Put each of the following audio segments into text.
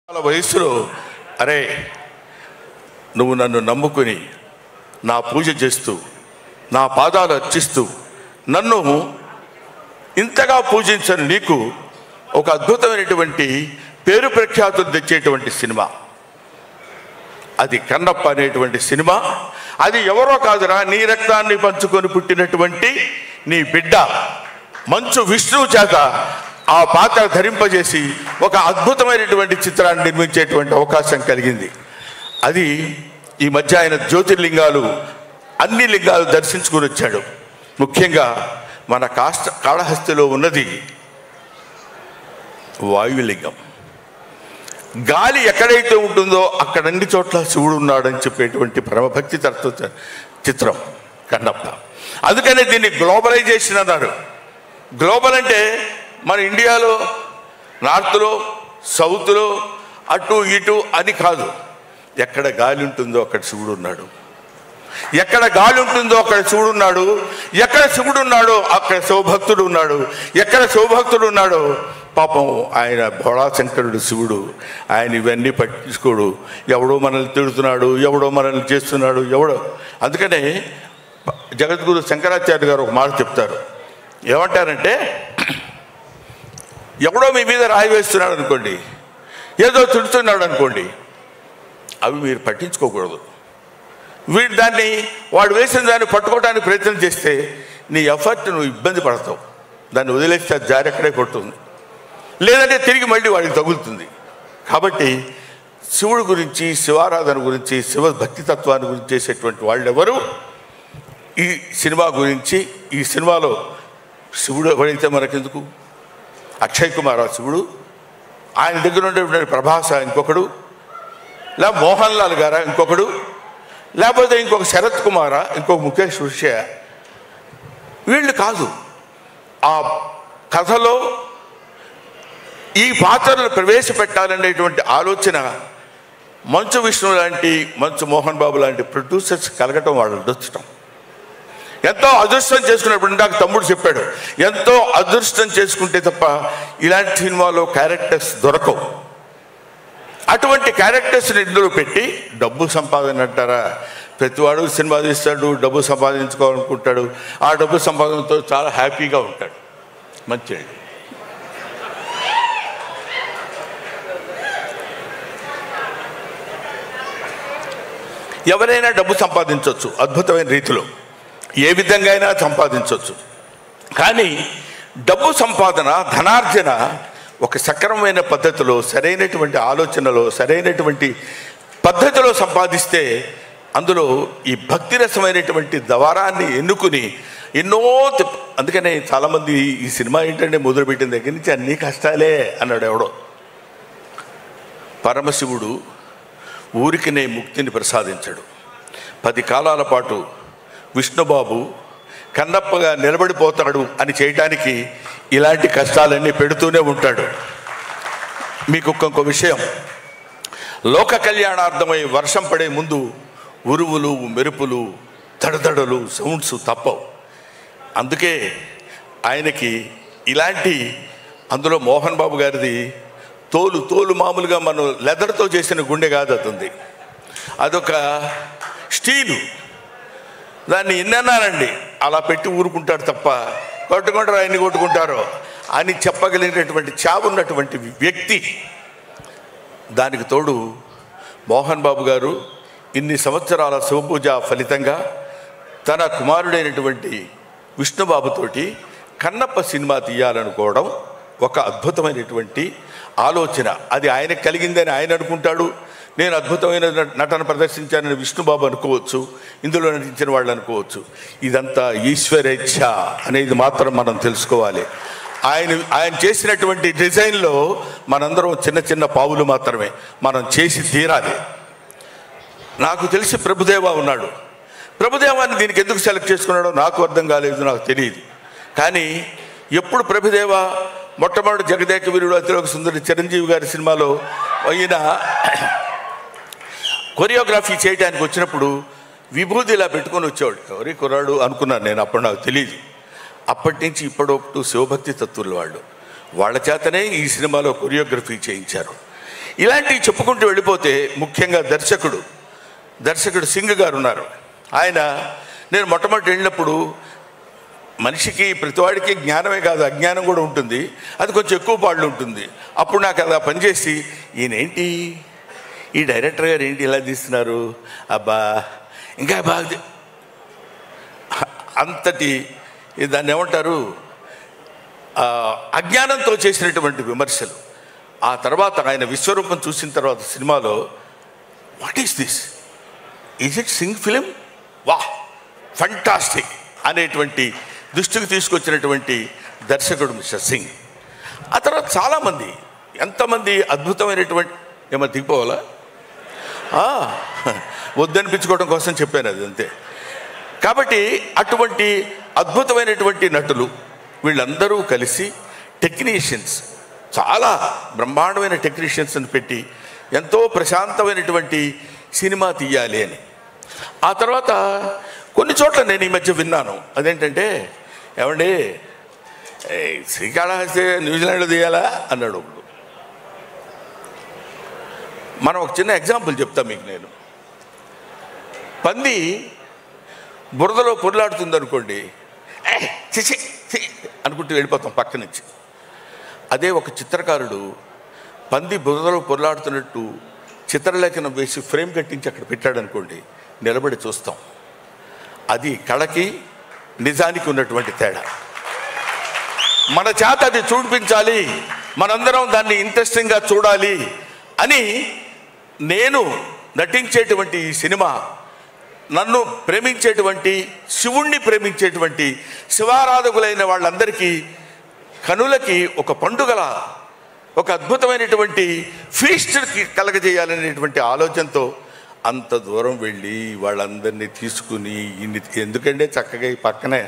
వయసులో అరే నువ్వు నన్ను నమ్ముకుని నా పూజ చేస్తూ నా పాదాలు అర్చిస్తూ నన్ను ఇంతగా పూజించని నీకు ఒక అద్భుతమైనటువంటి పేరు ప్రఖ్యాతులు తెచ్చేటువంటి సినిమా అది కన్నప్ప అనేటువంటి సినిమా. అది ఎవరో కాదురా, నీ రక్తాన్ని పంచుకొని పుట్టినటువంటి నీ బిడ్డ మంచు విష్ణువు చేత ఆ పాత్ర ధరింపజేసి ఒక అద్భుతమైనటువంటి చిత్రాన్ని నిర్మించేటువంటి అవకాశం కలిగింది. అది ఈ మధ్య ఆయన జ్యోతిర్లింగాలు అన్ని లింగాలు దర్శించుకుని వచ్చాడు. ముఖ్యంగా మన కాళహస్తిలో ఉన్నది వాయులింగం. గాలి ఎక్కడైతే ఉంటుందో అక్కడ అన్ని చోట్ల శివుడు ఉన్నాడని చెప్పేటువంటి పరమభక్తి తత్వ చిత్రం కన్నప్ప. అందుకనే దీన్ని గ్లోబలైజేషన్ అన్నారు. గ్లోబల్ అంటే మన ఇండియాలో నార్త్లో సౌత్లో అటు ఇటు అని కాదు. ఎక్కడ గాలి ఉంటుందో అక్కడ శివుడు ఉన్నాడు, ఎక్కడ గాలి ఉంటుందో అక్కడ శివుడు ఉన్నాడు, ఎక్కడ శివుడు ఉన్నాడో అక్కడ శివభక్తుడు ఉన్నాడు, ఎక్కడ శివభక్తుడు ఉన్నాడో పాపం ఆయన భోళాశంకరుడు శివుడు. ఆయన ఇవన్నీ పట్టించుకోడు. ఎవడో మనల్ని తిడుతున్నాడు, ఎవడో మనల్ని చేస్తున్నాడు, ఎవడో. అందుకనే జగద్గురు శంకరాచార్య గారు ఒక మాట చెప్తారు. ఏమంటారంటే, ఎవడో మీ మీద రాయి వేస్తున్నాడు అనుకోండి, ఏదో తిడుతున్నాడు అనుకోండి, అవి మీరు పట్టించుకోకూడదు. వాడు వేసిన దాన్ని పట్టుకోవడానికి ప్రయత్నం చేస్తే నీ ఎఫర్ట్ నువ్వు ఇబ్బంది పడతావు. దాన్ని వదిలేస్తే అది జారి అక్కడే కొడుతుంది, లేదంటే తిరిగి మళ్ళీ వాడికి తగులుతుంది. కాబట్టి శివుడి గురించి, శివారాధన గురించి, శివ భక్తి తత్వాన్ని గురించి చేసేటువంటి వాళ్ళు ఎవరు ఈ సినిమా గురించి, ఈ సినిమాలో శివుడు ఎవరైతే మనకెందుకు, అక్షయ్ కుమార్ శివుడు, ఆయన దగ్గర ఉండేటువంటి ప్రభాస ఇంకొకడు, లేకపోతే మోహన్ లాల్ గారా ఇంకొకడు, లేకపోతే ఇంకొక శరత్ కుమారా, ఇంకొక ముఖేష్ ఋషి, వీళ్ళు కాదు. ఆ కథలో ఈ పాత్రలు ప్రవేశపెట్టాలనేటువంటి ఆలోచన మంచు విష్ణు లాంటి, మంచు మోహన్ బాబు లాంటి ప్రొడ్యూసర్స్ కలగటం వాళ్ళు అదృష్టం. ఎంతో అదృష్టం చేసుకున్నప్పుడు నాకు తమ్ముడు చెప్పాడు, ఎంతో అదృష్టం చేసుకుంటే తప్ప ఇలాంటి సినిమాలో క్యారెక్టర్స్ దొరకవు. అటువంటి క్యారెక్టర్స్ని ఇందులో పెట్టి డబ్బు సంపాదన అంటారా, ప్రతివాడు సినిమా తీస్తాడు, డబ్బు సంపాదించుకోవాలనుకుంటాడు, ఆ డబ్బు సంపాదనతో చాలా హ్యాపీగా ఉంటాడు. మంచిది. ఎవరైనా డబ్బు సంపాదించవచ్చు అద్భుతమైన రీతిలో, ఏ విధంగా అయినా సంపాదించవచ్చు. కానీ డబ్బు సంపాదన, ధనార్జన ఒక సక్రమమైన పద్ధతిలో, సరైనటువంటి ఆలోచనలో, సరైనటువంటి పద్ధతిలో సంపాదిస్తే అందులో ఈ భక్తిరసమైనటువంటి ద్వారాన్ని ఎన్నుకుని ఎన్నో అందుకనే చాలామంది ఈ సినిమా ఏంటంటే మొదలుపెట్టిన దగ్గర నుంచి అన్నీ కష్టాలే అన్నాడు ఎవడో. పరమశివుడు ఊరికినే ముక్తిని ప్రసాదించాడు. 10 కాలాల పాటు విష్ణుబాబు కన్నప్పగా నిలబడిపోతాడు అని చేయడానికి ఇలాంటి కష్టాలన్నీ పెడుతూనే ఉంటాడు. మీకు ఇంకొక విషయం, లోక కళ్యాణార్థమై వర్షం పడే ముందు ఉరువులు, మెరుపులు, దడదడలు, సౌండ్స్ తప్పవు. అందుకే ఆయనకి ఇలాంటి, అందులో మోహన్ బాబు గారిది తోలు మామూలుగా మనం లెదర్తో చేసిన గుండె కాదు, అతుంది అదొక స్టీలు. దాన్ని ఎన్నన్నానండి అలా పెట్టి ఊరుకుంటాడు తప్ప కొట్టుకుంటారు, ఆయన్ని కొట్టుకుంటారో అని చెప్పగలిగినటువంటి చావున్నటువంటి వ్యక్తి. దానికి తోడు మోహన్ బాబు గారు ఇన్ని సంవత్సరాల శివపూజ ఫలితంగా తన కుమారుడైనటువంటి విష్ణుబాబుతోటి కన్నప్ప సినిమా తీయాలనుకోవడం ఒక అద్భుతమైనటువంటి ఆలోచన. అది ఆయనకు కలిగిందని ఆయన అనుకుంటాడు, నేను అద్భుతమైన నటన ప్రదర్శించానని విష్ణుబాబు అనుకోవచ్చు, ఇందులో నటించిన వాళ్ళు అనుకోవచ్చు. ఇదంతా ఈశ్వరేచ్ఛ అనేది మాత్రం మనం తెలుసుకోవాలి. ఆయన చేసినటువంటి డిజైన్లో మనందరం చిన్న చిన్న పావులు మాత్రమే, మనం చేసి తీరాలి. నాకు తెలిసి ప్రభుదేవా ఉన్నాడు. ప్రభుదేవాన్ని దీనికి ఎందుకు సెలెక్ట్ చేసుకున్నాడో నాకు అర్థం కాలేదు, నాకు తెలియదు. కానీ ఎప్పుడు ప్రభుదేవా మొట్టమొదటి జగదేక వీరుడు అతిలోక సుందరి చిరంజీవి గారి సినిమాలో అయిన కొరియోగ్రఫీ చేయడానికి వచ్చినప్పుడు విభూతి ఇలా పెట్టుకొని వచ్చేవాడు. ఎవరి కుర్రాడు అనుకున్నాను నేను, అప్పుడు నాకు తెలియదు. అప్పటి నుంచి ఇప్పటివరకు శివభక్తి తత్వులు వాళ్ళ చేతనే ఈ సినిమాలో కొరియోగ్రఫీ చేయించారు. ఇలాంటివి చెప్పుకుంటూ వెళ్ళిపోతే ముఖ్యంగా దర్శకుడు సింగ్ గారు ఉన్నారు. ఆయన నేను మొట్టమొదటి వెళ్ళినప్పుడు మనిషికి ప్రతివాడికి జ్ఞానమే కాదు అజ్ఞానం కూడా ఉంటుంది, అది కొంచెం ఎక్కువ పాళ్ళు ఉంటుంది. అప్పుడు నాకు అలా పనిచేసి ఈయనేంటి ఈ డైరెక్టర్ గారు ఏంటి ఇలా తీస్తున్నారు, అబ్బా ఇంకా బాగా అంతటి దాన్ని ఏమంటారు అజ్ఞానంతో చేసినటువంటి విమర్శలు. ఆ తర్వాత ఆయన విశ్వరూపం చూసిన తర్వాత సినిమాలో what is this, is it Singh film, వా ఫంటాస్టిక్ అనేటువంటి దృష్టికి తీసుకొచ్చినటువంటి దర్శకుడు మిస్టర్ సింగ్. ఆ తర్వాత చాలామంది ఎంతమంది అద్భుతమైనటువంటి ఏమో దిగిపోవాలా వద్దనిపించుకోవడం కోసం చెప్పాను అది అంతే. కాబట్టి అటువంటి అద్భుతమైనటువంటి నటులు వీళ్ళందరూ కలిసి టెక్నీషియన్స్, చాలా బ్రహ్మాండమైన టెక్నీషియన్స్ని పెట్టి ఎంతో ప్రశాంతమైనటువంటి సినిమా తీయాలి అని. ఆ తర్వాత కొన్ని చోట్ల నేను ఈ మధ్య విన్నాను, అదేంటంటే ఏమండి శ్రీకాళహస్తి న్యూజిలాండ్లో తీయాలా అన్నాడు ఒకడు. మనం ఒక చిన్న ఎగ్జాంపుల్ చెప్తాం మీకు. నేను పంది బురదలో పొర్లాడుతుంది అనుకోండి, చిచి అనుకుంటూ వెళ్ళిపోతాం పక్క నుంచి. అదే ఒక చిత్రకారుడు పంది బురదలో పొర్లాడుతున్నట్టు చిత్రలేఖనం వేసి ఫ్రేమ్ కట్టించి అక్కడ పెట్టాడు అనుకోండి, నిలబడి చూస్తాం. అది కళకి నిజానికి ఉన్నటువంటి తేడా. మన చేత అది చూపించాలి, మనందరం దాన్ని ఇంట్రెస్టింగ్గా చూడాలి అని నేను నటించేటువంటి ఈ సినిమా నన్ను ప్రేమించేటువంటి శివుణ్ణి ప్రేమించేటువంటి శివారాధకులైన వాళ్ళందరికీ కనులకి ఒక పండుగల ఒక అద్భుతమైనటువంటి ఫీస్ట్కి కలగజేయాలనేటువంటి ఆలోచనతో అంత దూరం వెళ్ళి వాళ్ళందరినీ తీసుకుని ఎందుకంటే చక్కగా ఈ పక్కనే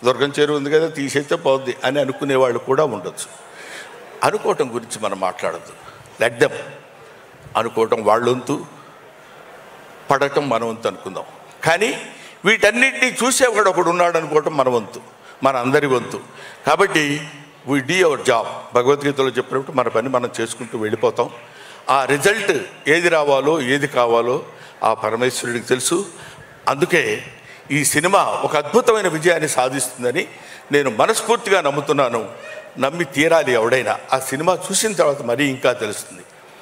దుర్గం చెరువు ఉంది కదా తీసేస్తే పోద్ది అని అనుకునే వాళ్ళు కూడా ఉండొచ్చు. అనుకోవటం గురించి మనం మాట్లాడద్దు, లెట్ దెమ్ అనుకోవటం వాళ్ళ వంతు, పడటం మన వంతు అనుకుందాం. కానీ వీటన్నిటినీ చూసేవాడు ఒకడు ఉన్నాడు అనుకోవటం మన వంతు, మన అందరి వంతు. కాబట్టి వీ డూ అవర్ జాబ్. భగవద్గీతలో చెప్పినప్పుడు మన పని మనం చేసుకుంటూ వెళ్ళిపోతాం. ఆ రిజల్ట్ ఏది రావాలో ఏది కావాలో ఆ పరమేశ్వరుడికి తెలుసు. అందుకే ఈ సినిమా ఒక అద్భుతమైన విజయాన్ని సాధిస్తుందని నేను మనస్ఫూర్తిగా నమ్ముతున్నాను. నమ్మి తీరాలి ఎవడైనా. ఆ సినిమా చూసిన తర్వాత మరీ ఇంకా తెలుస్తుంది.